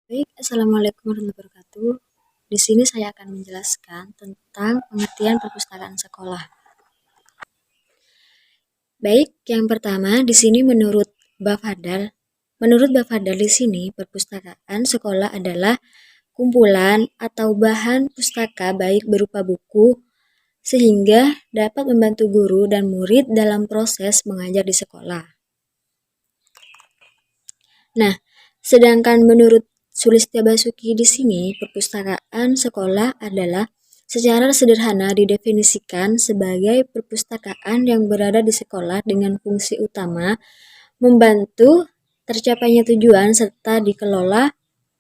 Baik, Assalamualaikum warahmatullahi wabarakatuh. Di sini saya akan menjelaskan tentang pengertian perpustakaan sekolah. Baik, yang pertama di sini menurut Bafadal di sini perpustakaan sekolah adalah kumpulan atau bahan pustaka baik berupa buku sehingga dapat membantu guru dan murid dalam proses mengajar di sekolah. Nah, sedangkan menurut Sulistya Basuki di sini, perpustakaan sekolah adalah secara sederhana didefinisikan sebagai perpustakaan yang berada di sekolah dengan fungsi utama membantu tercapainya tujuan serta dikelola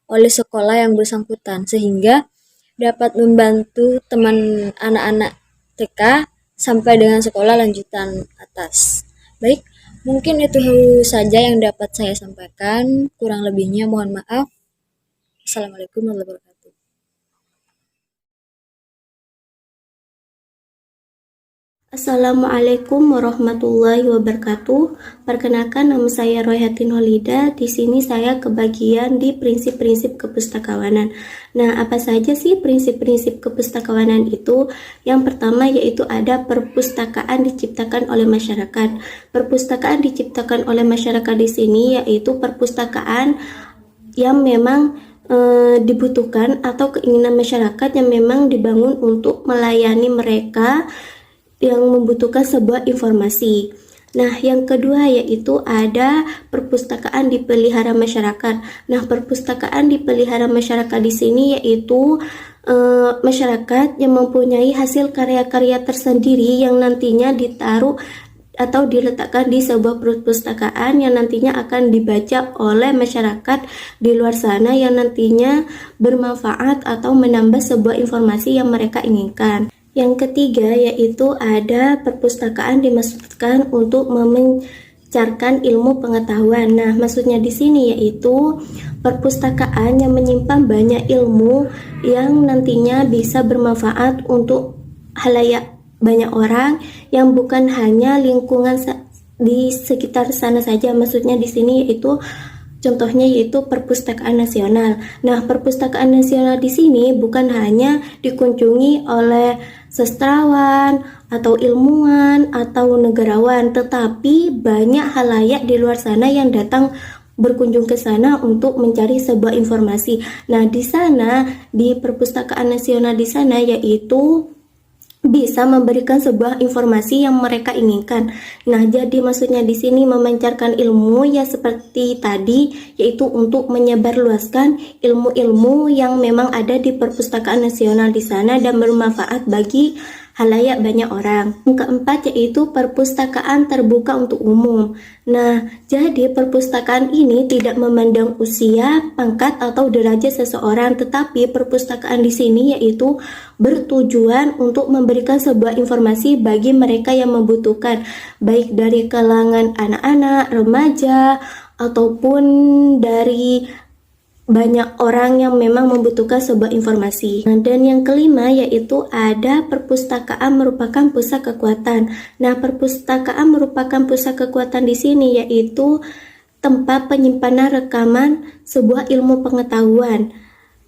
oleh sekolah yang bersangkutan sehingga dapat membantu teman anak-anak TK sampai dengan sekolah lanjutan atas. Baik, mungkin itu saja yang dapat saya sampaikan. Kurang lebihnya mohon maaf. Assalamualaikum warahmatullahi wabarakatuh. Assalamualaikum warahmatullahi wabarakatuh. Perkenalkan, nama saya Royhatin Holida. Di sini saya kebagian di prinsip-prinsip kepustakawanan. Nah, apa saja sih prinsip-prinsip kepustakawanan itu? Yang pertama yaitu ada perpustakaan diciptakan oleh masyarakat. Perpustakaan diciptakan oleh masyarakat di sini yaitu perpustakaan yang memang dibutuhkan atau keinginan masyarakat yang memang dibangun untuk melayani mereka yang membutuhkan sebuah informasi. Nah, yang kedua yaitu ada perpustakaan dipelihara masyarakat. Nah, perpustakaan dipelihara masyarakat di sini yaitu masyarakat yang mempunyai hasil karya-karya tersendiri yang nantinya ditaruh atau diletakkan di sebuah perpustakaan yang nantinya akan dibaca oleh masyarakat di luar sana yang nantinya bermanfaat atau menambah sebuah informasi yang mereka inginkan. Yang ketiga yaitu ada perpustakaan dimaksudkan untuk memancarkan ilmu pengetahuan. Nah, maksudnya di sini yaitu perpustakaan yang menyimpan banyak ilmu yang nantinya bisa bermanfaat untuk halayak banyak orang yang bukan hanya lingkungan di sekitar sana saja. Maksudnya di sini yaitu contohnya yaitu perpustakaan nasional. Nah, perpustakaan nasional di sini bukan hanya dikunjungi oleh sastrawan atau ilmuwan atau negarawan, tetapi banyak halayak di luar sana yang datang berkunjung ke sana untuk mencari sebuah informasi. Nah, di sana di perpustakaan nasional di sana yaitu bisa memberikan sebuah informasi yang mereka inginkan. Nah, jadi maksudnya di sini memancarkan ilmu ya seperti tadi, yaitu untuk menyebarluaskan ilmu-ilmu yang memang ada di perpustakaan nasional di sana dan bermanfaat bagi halayak banyak orang. Yang keempat yaitu perpustakaan terbuka untuk umum. Nah, jadi perpustakaan ini tidak memandang usia, pangkat atau derajat seseorang, tetapi perpustakaan di sini yaitu bertujuan untuk memberikan sebuah informasi bagi mereka yang membutuhkan, baik dari kalangan anak-anak, remaja, ataupun dari banyak orang yang memang membutuhkan sebuah informasi. Nah, dan yang kelima yaitu ada perpustakaan merupakan pusat kekuatan. Nah, perpustakaan merupakan pusat kekuatan di sini yaitu tempat penyimpanan rekaman sebuah ilmu pengetahuan.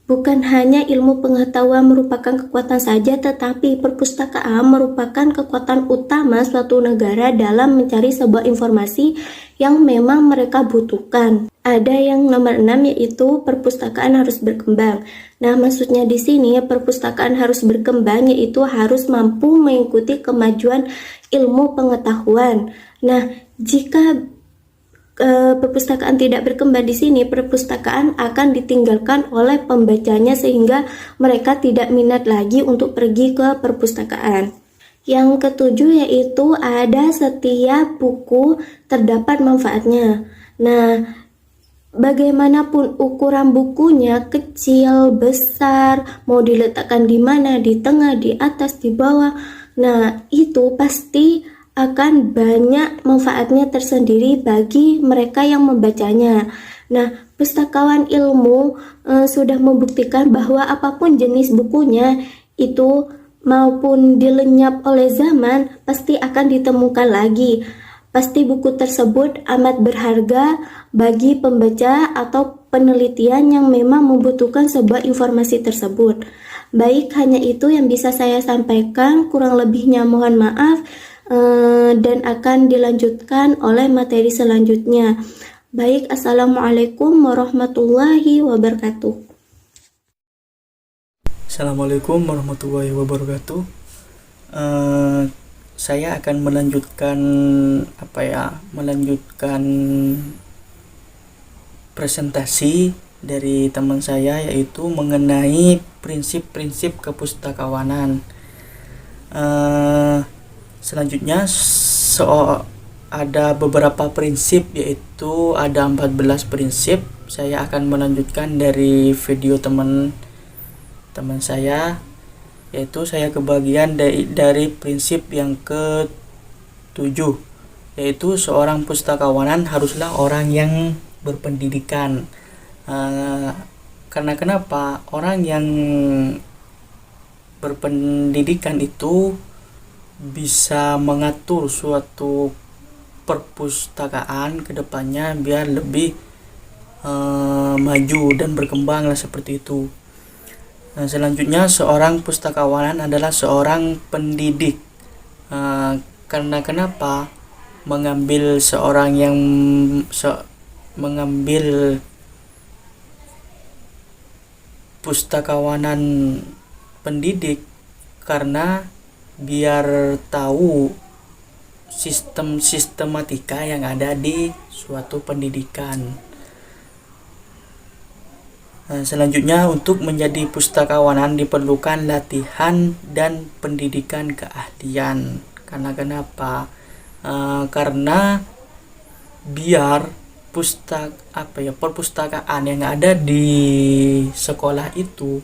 Bukan hanya ilmu pengetahuan merupakan kekuatan saja, tetapi perpustakaan merupakan kekuatan utama suatu negara dalam mencari sebuah informasi yang memang mereka butuhkan. Ada yang nomor 6 yaitu perpustakaan harus berkembang. Nah, maksudnya di sini perpustakaan harus berkembang yaitu harus mampu mengikuti kemajuan ilmu pengetahuan. Nah, jika perpustakaan tidak berkembang di sini, perpustakaan akan ditinggalkan oleh pembacanya sehingga mereka tidak minat lagi untuk pergi ke perpustakaan. Yang ketujuh yaitu ada setiap buku terdapat manfaatnya. Nah, bagaimanapun ukuran bukunya, kecil, besar, mau diletakkan di mana, di tengah, di atas, di bawah. Nah, itu pasti akan banyak manfaatnya tersendiri bagi mereka yang membacanya. Nah, pustakawan ilmu sudah membuktikan bahwa apapun jenis bukunya itu maupun dilenyap oleh zaman pasti akan ditemukan lagi. Pasti buku tersebut amat berharga bagi pembaca atau penelitian yang memang membutuhkan sebuah informasi tersebut. Baik, hanya itu yang bisa saya sampaikan. Kurang lebihnya mohon maaf, dan akan dilanjutkan oleh materi selanjutnya. Baik, assalamualaikum warahmatullahi wabarakatuh. Assalamualaikum warahmatullahi wabarakatuh. Saya akan melanjutkan presentasi dari teman saya, yaitu mengenai prinsip-prinsip kepustakawanan. Selanjutnya ada beberapa prinsip, yaitu ada 14 prinsip. Saya akan melanjutkan dari video teman saya, yaitu saya kebagian dari prinsip yang ke-7, yaitu seorang pustakawanan haruslah orang yang berpendidikan. Karena kenapa? Orang yang berpendidikan itu bisa mengatur suatu perpustakaan ke depannya biar lebih maju dan berkembang lah, seperti itu. Selanjutnya, seorang pustakawanan adalah seorang pendidik. Karena kenapa? Mengambil pustakawanan pendidik karena biar tahu sistematika yang ada di suatu pendidikan. Selanjutnya, untuk menjadi pustakawanan diperlukan latihan dan pendidikan keahlian. Karena kenapa? Karena biar perpustakaan yang ada di sekolah itu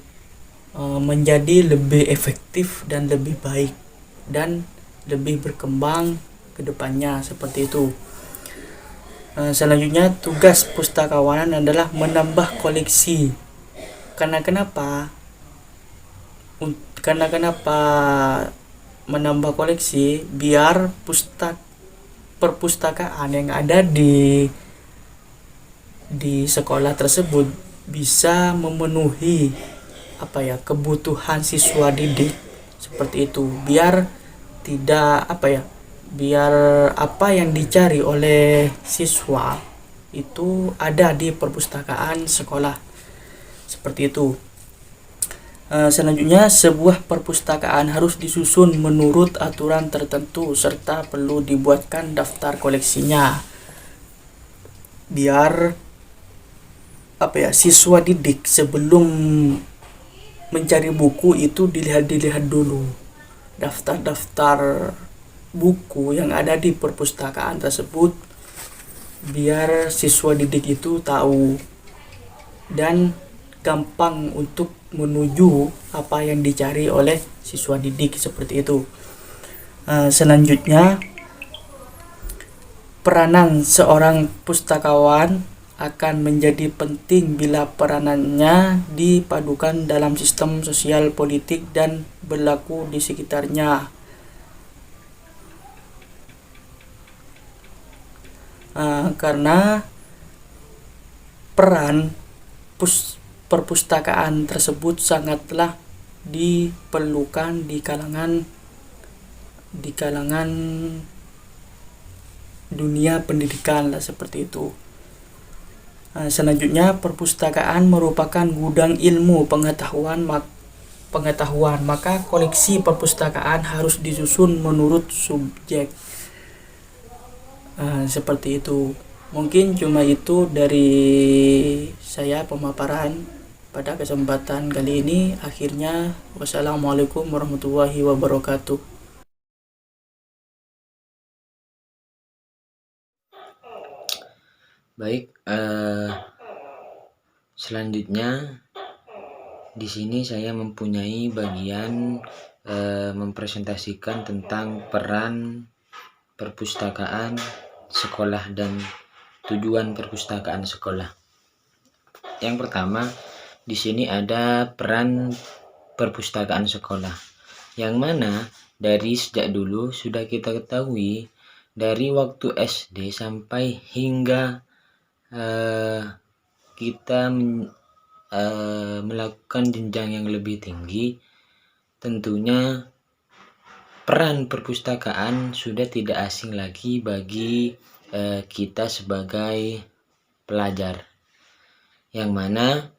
menjadi lebih efektif dan lebih baik dan lebih berkembang ke depannya, seperti itu. Selanjutnya, tugas pustakawanan adalah menambah koleksi. Karena kenapa menambah koleksi? Biar perpustakaan yang ada di sekolah tersebut bisa memenuhi kebutuhan siswa didik, seperti itu. Biar apa yang dicari oleh siswa itu ada di perpustakaan sekolah, seperti itu. Selanjutnya, sebuah perpustakaan harus disusun menurut aturan tertentu serta perlu dibuatkan daftar koleksinya, biar siswa didik sebelum mencari buku itu dilihat dulu daftar buku yang ada di perpustakaan tersebut, biar siswa didik itu tahu dan gampang untuk menuju apa yang dicari oleh siswa didik, seperti itu. Selanjutnya, peranan seorang pustakawan akan menjadi penting bila peranannya dipadukan dalam sistem sosial, politik, dan berlaku di sekitarnya. Karena peran perpustakaan tersebut sangatlah diperlukan di kalangan dunia pendidikan lah, seperti itu. Selanjutnya, perpustakaan merupakan gudang ilmu pengetahuan, maka koleksi perpustakaan harus disusun menurut subjek. Seperti itu. Mungkin cuma itu dari saya pemaparan pada kesempatan kali ini. Akhirnya, wassalamualaikum warahmatullahi wabarakatuh. Baik, selanjutnya di sini saya mempunyai bagian mempresentasikan tentang peran perpustakaan sekolah dan tujuan perpustakaan sekolah. Yang pertama, di sini ada peran perpustakaan sekolah, yang mana dari sejak dulu sudah kita ketahui dari waktu SD sampai hingga kita melakukan jenjang yang lebih tinggi, tentunya peran perpustakaan sudah tidak asing lagi bagi kita sebagai pelajar, yang mana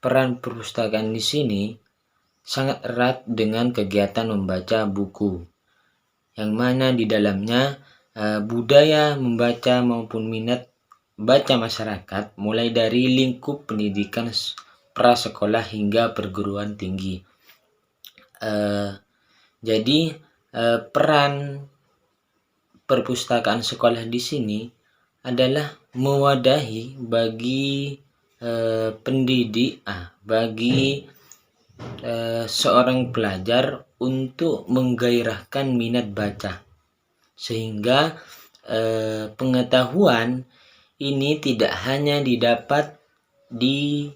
peran perpustakaan di sini sangat erat dengan kegiatan membaca buku, yang mana di dalamnya budaya membaca maupun minat baca masyarakat mulai dari lingkup pendidikan prasekolah hingga perguruan tinggi. Jadi peran perpustakaan sekolah di sini adalah mewadahi bagi bagi seorang pelajar untuk menggairahkan minat baca, sehingga pengetahuan ini tidak hanya didapat di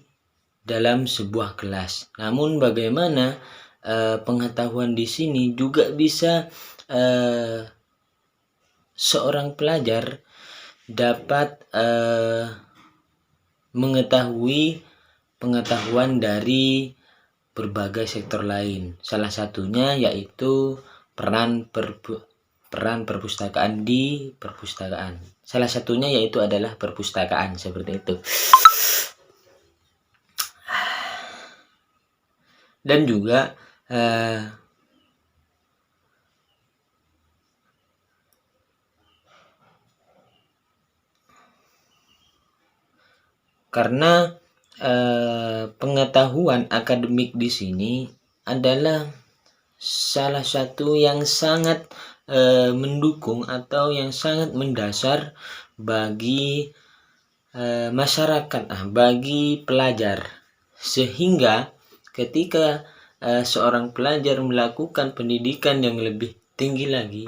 dalam sebuah kelas, namun bagaimana pengetahuan di sini juga bisa seorang pelajar dapat mengetahui pengetahuan dari berbagai sektor lain. Salah satunya yaitu peran perpustakaan di perpustakaan. Salah satunya yaitu adalah perpustakaan, seperti itu. Dan juga karena pengetahuan akademik di sini adalah salah satu yang sangat mendukung atau yang sangat mendasar bagi masyarakat, bagi pelajar, sehingga ketika seorang pelajar melakukan pendidikan yang lebih tinggi lagi,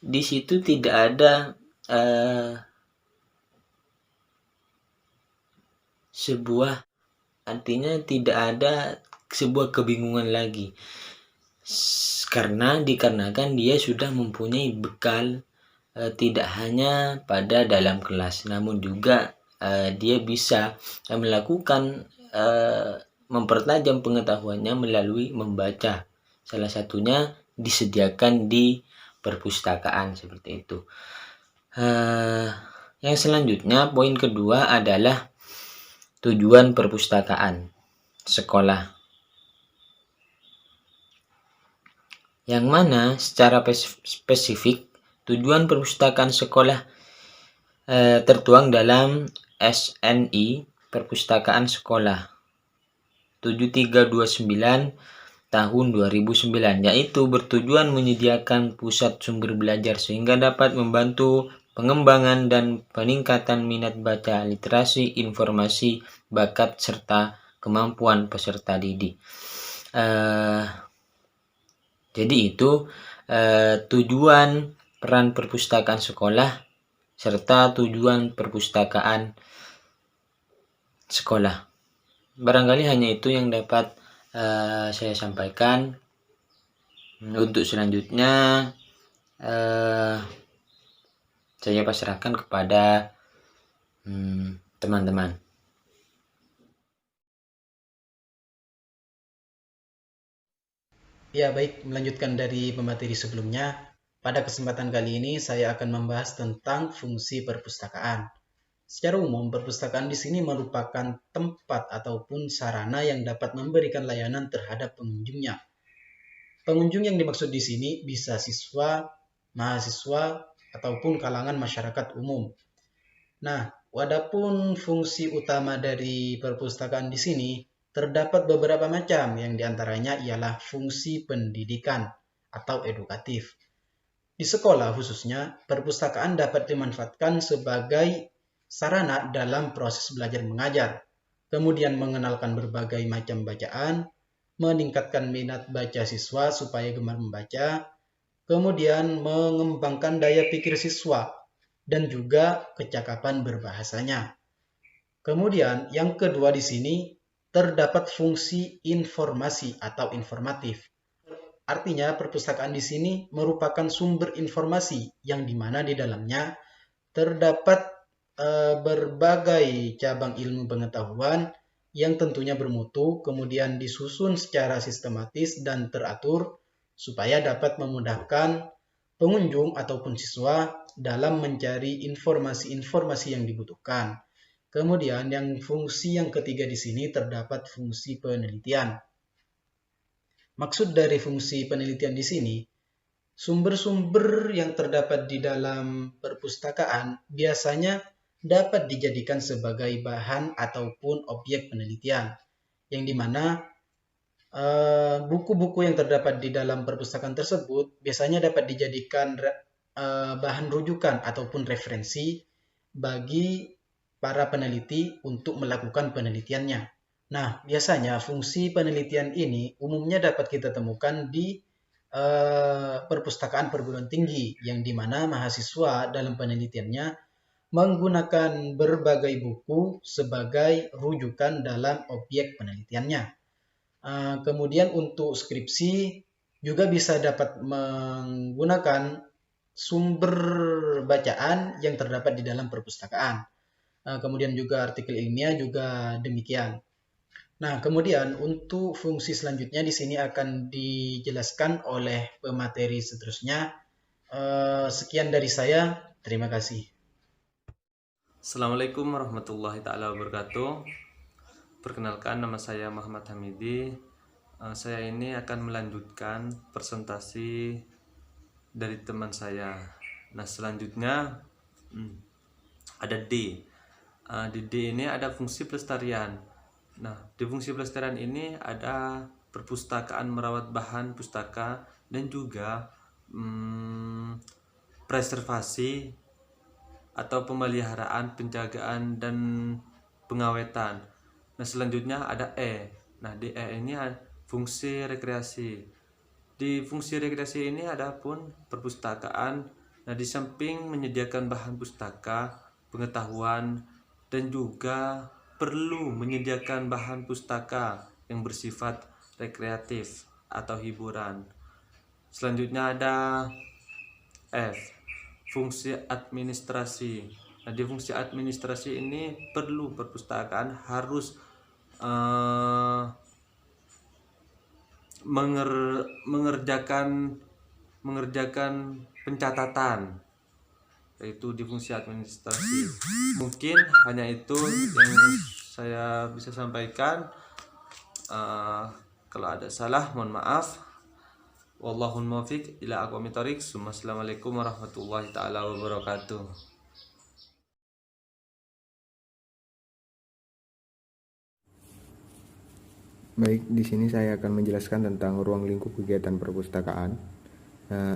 di situ tidak ada tidak ada sebuah kebingungan lagi, dikarenakan dia sudah mempunyai bekal tidak hanya pada dalam kelas, namun juga dia bisa melakukan mempertajam pengetahuannya melalui membaca. Salah satunya disediakan di perpustakaan, seperti itu. Yang selanjutnya, poin kedua adalah tujuan perpustakaan sekolah, yang mana secara spesifik tujuan perpustakaan sekolah tertuang dalam SNI Perpustakaan Sekolah 7329 tahun 2009, yaitu bertujuan menyediakan pusat sumber belajar sehingga dapat membantu pengembangan dan peningkatan minat baca, literasi, informasi, bakat, serta kemampuan peserta didik. Jadi itu tujuan peran perpustakaan sekolah serta tujuan perpustakaan sekolah. Barangkali hanya itu yang dapat saya sampaikan. Untuk selanjutnya saya pasrahkan kepada teman-teman. Ya, baik, melanjutkan dari pemateri sebelumnya. Pada kesempatan kali ini saya akan membahas tentang fungsi perpustakaan. Secara umum, perpustakaan di sini merupakan tempat ataupun sarana yang dapat memberikan layanan terhadap pengunjungnya. Pengunjung yang dimaksud di sini bisa siswa, mahasiswa, ataupun kalangan masyarakat umum. Nah, adapun fungsi utama dari perpustakaan di sini terdapat beberapa macam, yang diantaranya ialah fungsi pendidikan atau edukatif. Di sekolah khususnya, perpustakaan dapat dimanfaatkan sebagai sarana dalam proses belajar mengajar, kemudian mengenalkan berbagai macam bacaan, meningkatkan minat baca siswa supaya gemar membaca, kemudian mengembangkan daya pikir siswa, dan juga kecakapan berbahasanya. Kemudian yang kedua di sini terdapat fungsi informasi atau informatif. Artinya perpustakaan di sini merupakan sumber informasi yang dimana di dalamnya terdapat berbagai cabang ilmu pengetahuan yang tentunya bermutu, kemudian disusun secara sistematis dan teratur supaya dapat memudahkan pengunjung ataupun siswa dalam mencari informasi-informasi yang dibutuhkan. Kemudian fungsi yang ketiga di sini terdapat fungsi penelitian. Maksud dari fungsi penelitian di sini, sumber-sumber yang terdapat di dalam perpustakaan biasanya dapat dijadikan sebagai bahan ataupun objek penelitian, yang dimana buku-buku yang terdapat di dalam perpustakaan tersebut biasanya dapat dijadikan bahan rujukan ataupun referensi bagi para peneliti untuk melakukan penelitiannya. Nah, biasanya fungsi penelitian ini umumnya dapat kita temukan di perpustakaan perguruan tinggi, yang dimana mahasiswa dalam penelitiannya menggunakan berbagai buku sebagai rujukan dalam objek penelitiannya. Kemudian untuk skripsi juga bisa dapat menggunakan sumber bacaan yang terdapat di dalam perpustakaan. Kemudian juga artikel ilmiah juga demikian. Nah, kemudian untuk fungsi selanjutnya di sini akan dijelaskan oleh pemateri seterusnya. Sekian dari saya, terima kasih. Assalamualaikum warahmatullahi taala wabarakatuh. Perkenalkan, nama saya Muhammad Hamidi. Saya ini akan melanjutkan presentasi dari teman saya. Nah, selanjutnya ada D. Di D ini ada fungsi pelestarian. Nah, di fungsi pelestarian ini ada perpustakaan merawat bahan pustaka dan juga preservasi atau pemeliharaan, penjagaan, dan pengawetan. Nah, selanjutnya ada E. Nah, di E ini fungsi rekreasi. Di fungsi rekreasi ini ada pun perpustakaan. Nah, di samping menyediakan bahan pustaka, pengetahuan, dan juga perlu menyediakan bahan pustaka yang bersifat rekreatif atau hiburan. Selanjutnya ada F, fungsi administrasi. Nah, di fungsi administrasi ini perlu perpustakaan harus mengerjakan pencatatan, yaitu di fungsi administrasi. Mungkin hanya itu yang saya bisa sampaikan. Kalau ada salah, mohon maaf. Wallahul muwaffiq ila aqwamit thoriq. Assalamualaikum warahmatullahi taala wabarakatuh. Baik, di sini saya akan menjelaskan tentang ruang lingkup kegiatan perpustakaan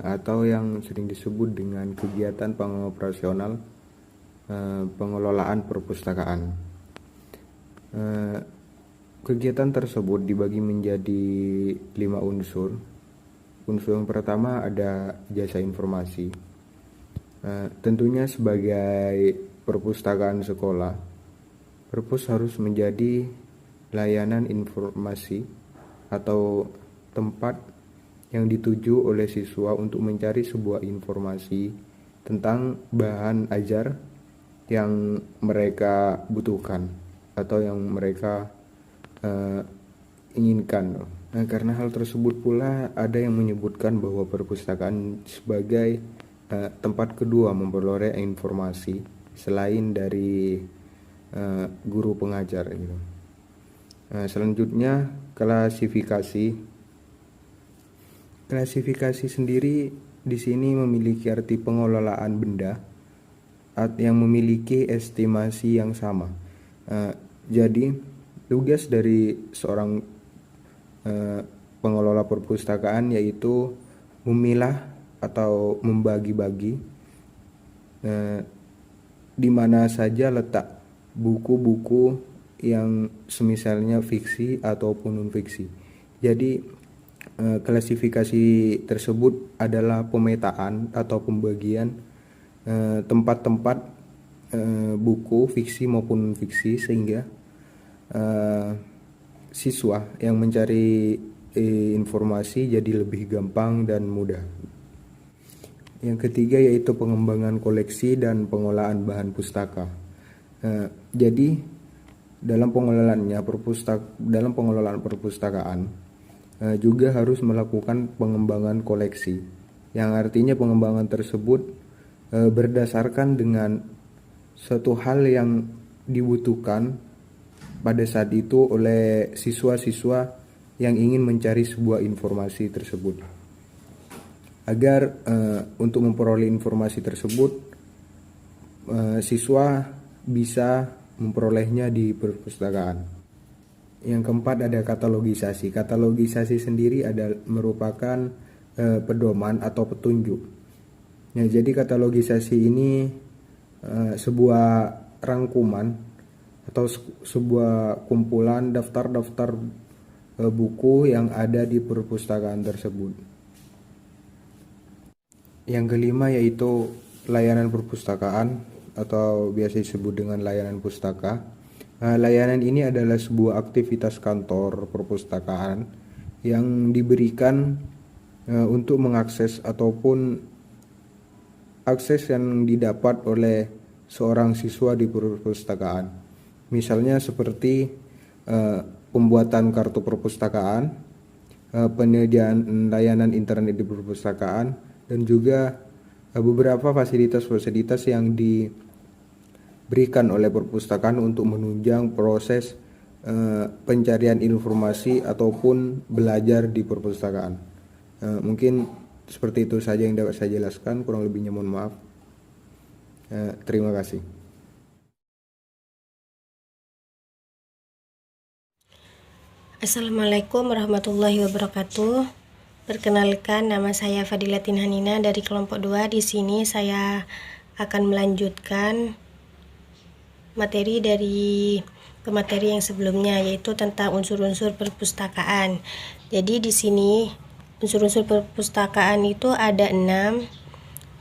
atau yang sering disebut dengan kegiatan pengoperasional pengelolaan perpustakaan. Kegiatan tersebut dibagi menjadi 5 unsur. Unsur yang pertama ada jasa informasi. Tentunya sebagai perpustakaan sekolah, perpus harus menjadi layanan informasi atau tempat yang dituju oleh siswa untuk mencari sebuah informasi tentang bahan ajar yang mereka butuhkan atau yang mereka inginkan. Nah, karena hal tersebut pula ada yang menyebutkan bahwa perpustakaan sebagai tempat kedua memperoleh informasi selain dari guru pengajar gitu. Selanjutnya klasifikasi. Klasifikasi sendiri di sini memiliki arti pengelolaan benda yang memiliki estimasi yang sama. Jadi tugas dari seorang pengelola perpustakaan yaitu memilah atau membagi-bagi di mana saja letak buku-buku yang semisalnya fiksi ataupun non-fiksi. Jadi klasifikasi tersebut adalah pemetaan atau pembagian tempat-tempat buku fiksi maupun non-fiksi sehingga siswa yang mencari informasi jadi lebih gampang dan mudah. Yang ketiga yaitu pengembangan koleksi dan pengolahan bahan pustaka. Jadi dalam pengelolaan perpustakaan juga harus melakukan pengembangan koleksi, yang artinya pengembangan tersebut berdasarkan dengan suatu hal yang dibutuhkan pada saat itu oleh siswa-siswa yang ingin mencari sebuah informasi tersebut. Agar untuk memperoleh informasi tersebut, siswa bisa memperolehnya di perpustakaan. Yang keempat ada katalogisasi. Katalogisasi sendiri merupakan pedoman atau petunjuk. Nah, jadi katalogisasi ini sebuah rangkuman atau sebuah kumpulan daftar-daftar buku yang ada di perpustakaan tersebut. Yang kelima yaitu layanan perpustakaan atau biasa disebut dengan layanan pustaka. Layanan ini adalah sebuah aktivitas kantor perpustakaan yang diberikan untuk mengakses ataupun akses yang didapat oleh seorang siswa di perpustakaan. Misalnya seperti pembuatan kartu perpustakaan, penyediaan layanan internet di perpustakaan, dan juga beberapa fasilitas-fasilitas yang diberikan oleh perpustakaan untuk menunjang proses pencarian informasi ataupun belajar di perpustakaan. Mungkin seperti itu saja yang dapat saya jelaskan, kurang lebihnya mohon maaf. Terima kasih. Assalamualaikum warahmatullahi wabarakatuh. Perkenalkan, nama saya Fadilatin Hanina dari kelompok 2. Di sini saya akan melanjutkan materi dari pemateri yang sebelumnya, yaitu tentang unsur-unsur perpustakaan. Jadi di sini unsur-unsur perpustakaan itu ada 6.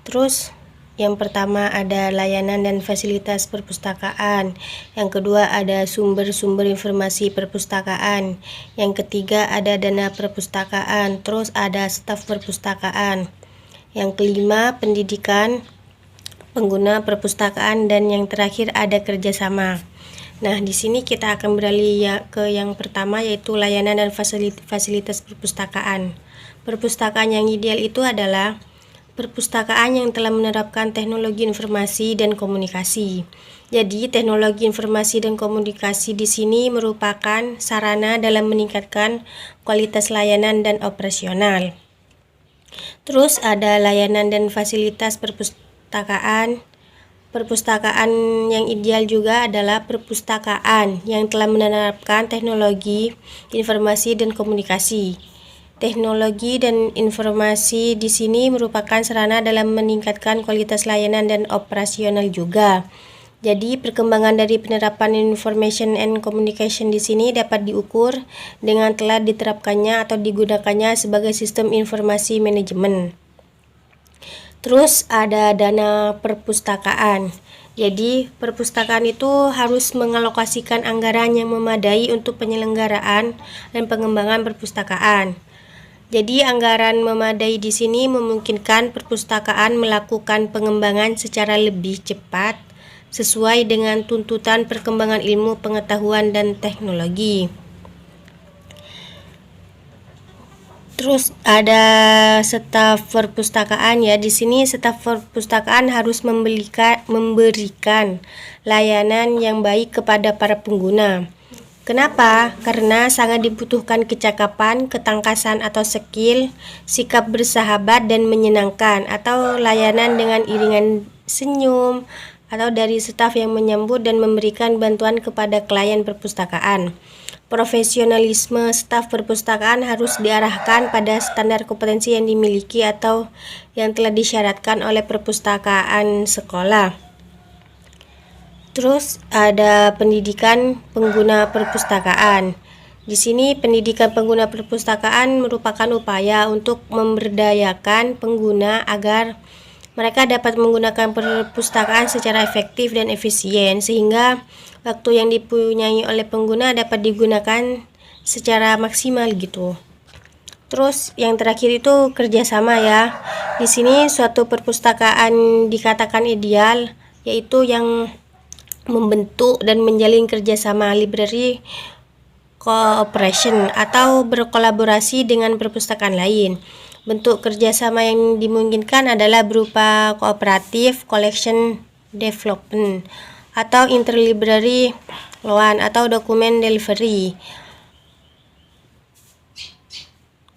Terus yang pertama ada layanan dan fasilitas perpustakaan. Yang kedua ada sumber-sumber informasi perpustakaan. Yang ketiga ada dana perpustakaan. Terus ada staf perpustakaan. Yang kelima pendidikan pengguna perpustakaan, dan yang terakhir ada kerjasama. Nah, di sini kita akan beralih ke yang pertama, yaitu layanan dan fasilitas perpustakaan. Perpustakaan yang ideal itu adalah perpustakaan yang telah menerapkan teknologi informasi dan komunikasi. Jadi, teknologi informasi dan komunikasi di sini merupakan sarana dalam meningkatkan kualitas layanan dan operasional. Terus ada layanan dan fasilitas perpustakaan. Perpustakaan yang ideal juga adalah perpustakaan yang telah menerapkan teknologi informasi dan komunikasi. Teknologi dan informasi di sini merupakan sarana dalam meningkatkan kualitas layanan dan operasional juga. Jadi, perkembangan dari penerapan information and communication di sini dapat diukur dengan telah diterapkannya atau digunakannya sebagai sistem informasi manajemen. Terus ada dana perpustakaan. Jadi, perpustakaan itu harus mengalokasikan anggaran yang memadai untuk penyelenggaraan dan pengembangan perpustakaan. Jadi, anggaran memadai di sini memungkinkan perpustakaan melakukan pengembangan secara lebih cepat sesuai dengan tuntutan perkembangan ilmu pengetahuan dan teknologi. Terus ada staf perpustakaan ya. Di sini staf perpustakaan harus memberikan layanan yang baik kepada para pengguna. Kenapa? Karena sangat dibutuhkan kecakapan, ketangkasan atau skill, sikap bersahabat dan menyenangkan, atau layanan dengan iringan senyum, atau dari staf yang menyambut dan memberikan bantuan kepada klien perpustakaan. Profesionalisme staf perpustakaan harus diarahkan pada standar kompetensi yang dimiliki atau yang telah disyaratkan oleh perpustakaan sekolah. Terus ada pendidikan pengguna perpustakaan. Di sini pendidikan pengguna perpustakaan merupakan upaya untuk memberdayakan pengguna agar mereka dapat menggunakan perpustakaan secara efektif dan efisien, sehingga waktu yang dipunyai oleh pengguna dapat digunakan secara maksimal gitu. Terus yang terakhir itu kerjasama ya. Di sini suatu perpustakaan dikatakan ideal, yaitu yang membentuk dan menjalin kerjasama library cooperation atau berkolaborasi dengan perpustakaan lain. Bentuk kerjasama yang dimungkinkan adalah berupa kooperatif, collection development, atau interlibrary loan atau dokumen delivery,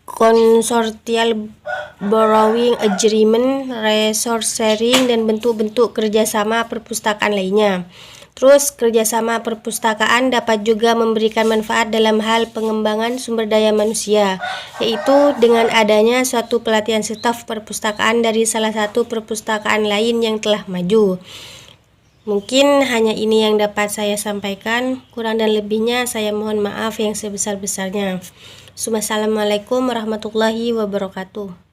konsortial borrowing agreement, resource sharing, dan bentuk-bentuk kerjasama perpustakaan lainnya. Terus kerjasama perpustakaan dapat juga memberikan manfaat dalam hal pengembangan sumber daya manusia, yaitu dengan adanya suatu pelatihan staf perpustakaan dari salah satu perpustakaan lain yang telah maju. Mungkin hanya ini yang dapat saya sampaikan, kurang dan lebihnya saya mohon maaf yang sebesar-besarnya. Assalamualaikum warahmatullahi wabarakatuh.